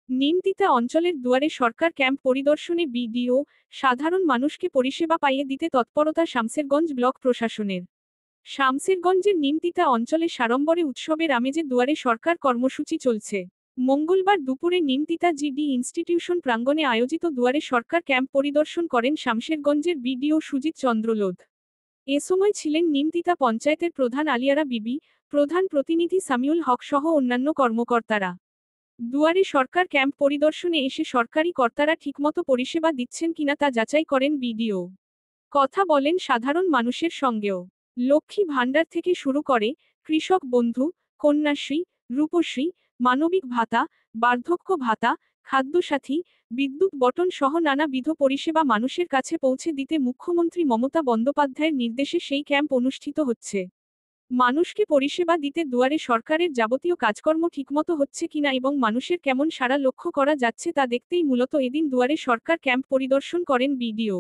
নিমতিতা অঞ্চলের দুয়ারে সরকার ক্যাম্প পরিদর্শনে বিডিও সাধারণ মানুষকে পরিষেবা পাইয়ে দিতে তৎপরতা শামসেরগঞ্জ ব্লক প্রশাসনের। শামসেরগঞ্জের নিমতিতা অঞ্চলে সাড়ম্বরে উৎসবের আমেজে দুয়ারে সরকার কর্মসূচি চলছে। মঙ্গলবার দুপুরে নিমতিতা জিডি ইনস্টিটিউশন প্রাঙ্গণে আয়োজিত দুয়ারে সরকার ক্যাম্প পরিদর্শন করেন শামসেরগঞ্জের বিডিও সুজিত চন্দ্র লোধ। এ সময় ছিলেন নিমতিতা পঞ্চায়েতের প্রধান আলিয়ারা বিবি, প্রধান প্রতিনিধি সামিউল হক সহ অন্যান্য কর্মকর্তারা। দুয়ারে সরকার ক্যাম্প পরিদর্শনে এসে সরকারি কর্তারা ঠিকমতো পরিষেবা দিচ্ছেন কিনা তা যাচাই করেন বিডিও। কথা বলেন সাধারণ মানুষের সঙ্গেও। লক্ষ্মী ভাণ্ডার থেকে শুরু করে কৃষক বন্ধু, কন্যাশ্রী, রূপশ্রী, মানবিক ভাতা, বার্ধক্য ভাতা, খাদ্যসাথী, বিদ্যুৎ বটন সহ নানাবিধ পরিষেবা মানুষের কাছে পৌঁছে দিতে মুখ্যমন্ত্রী মমতা বন্দ্যোপাধ্যায়ের নির্দেশে সেই ক্যাম্প অনুষ্ঠিত হচ্ছে। মানুষকে পরিষেবা দিতে দুয়ারে সরকারের যাবতীয় কাজকর্ম ঠিকমতো হচ্ছে কিনা এবং মানুষের কেমন সাড়া লক্ষ্য করা যাচ্ছে তা দেখতেই মূলত এদিন দুয়ারে সরকার ক্যাম্প পরিদর্শন করেন বিডিও।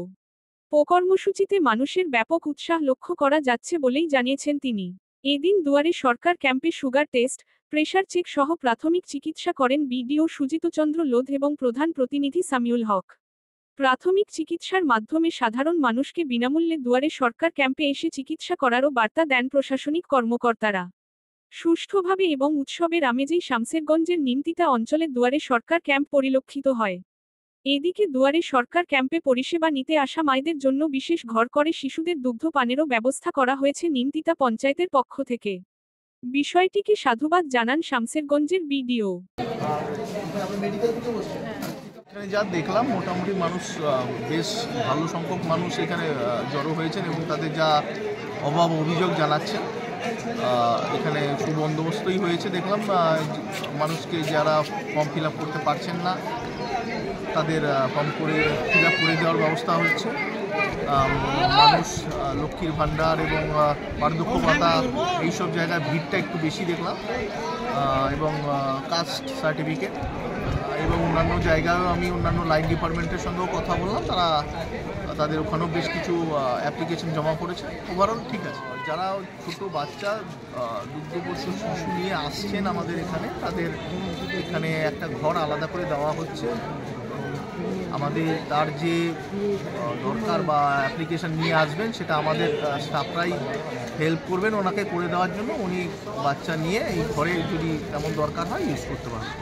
কর্মসূচিতে মানুষের ব্যাপক উৎসাহ লক্ষ্য করা যাচ্ছে বলেই জানিয়েছেন তিনি। এদিন দুয়ারে সরকার ক্যাম্পে সুগার টেস্ট, প্রেশার চেক সহ প্রাথমিক চিকিৎসা করেন বিডিও সুজিতচন্দ্র লোধ এবং প্রধান প্রতিনিধি সামিউল হক। প্রাথমিক চিকিৎসার মাধ্যমে সাধারণ মানুষকে বিনামূল্যে দুয়ারে সরকার ক্যাম্পে এসে চিকিৎসা করারও বার্তা দেন প্রশাসনিক কর্মকর্তারা। সুষ্ঠুভাবে এবং উৎসবের আমেজেই শামসেরগঞ্জের নিমতিতা অঞ্চলে দুয়ারে সরকার ক্যাম্প পরিলক্ষিত হয়। এদিকে দুয়ারে সরকার ক্যাম্পে পরিষেবা নিতে আসা মায়েদের জন্য বিশেষ ঘর করে শিশুদের দুগ্ধপানেরও ব্যবস্থা করা হয়েছে নিমতিতা পঞ্চায়েতের পক্ষ থেকে। বিষয়টিকে সাধুবাদ জানান শামসেরগঞ্জের বিডিও। এখানে যা দেখলাম মোটামুটি মানুষ বেশ ভালো সংখ্যক মানুষ এখানে জড়ো হয়েছেন এবং তাদের যা অভাব অভিযোগ জানাচ্ছেন। এখানে সুবন্দোবস্তই হয়েছে দেখলাম। মানুষকে যারা ফর্ম ফিল আপ করতে পারছেন না তাদের ফর্ম ফিল আপ করে দেওয়ার ব্যবস্থা হচ্ছে। মানুষ লক্ষ্মীর ভাণ্ডার এবং বার্ধক্য ভাতা এইসব জায়গায় ভিড়টা একটু বেশি দেখলাম এবং কাস্ট সার্টিফিকেট এবং অন্যান্য জায়গায়ও আমি অন্যান্য লাইন ডিপার্টমেন্টের সঙ্গেও কথা বললাম। তাদের ওখানেও বেশ কিছু অ্যাপ্লিকেশন জমা করেছে। ওভারঅল ঠিক আছে। যারা ছোটো বাচ্চা দুগ্ধবতী শিশু নিয়ে আসছেন আমাদের এখানে, তাদের এখানে একটা ঘর আলাদা করে দেওয়া হচ্ছে। আমাদের তার যে দরকার বা অ্যাপ্লিকেশান নিয়ে আসবেন সেটা আমাদের স্টাফরাই হেল্প করবেন ওনাকে করে দেওয়ার জন্য। উনি বাচ্চা নিয়ে এই ঘরে যদি তেমন দরকার হয় ইউজ করতে পারবেন।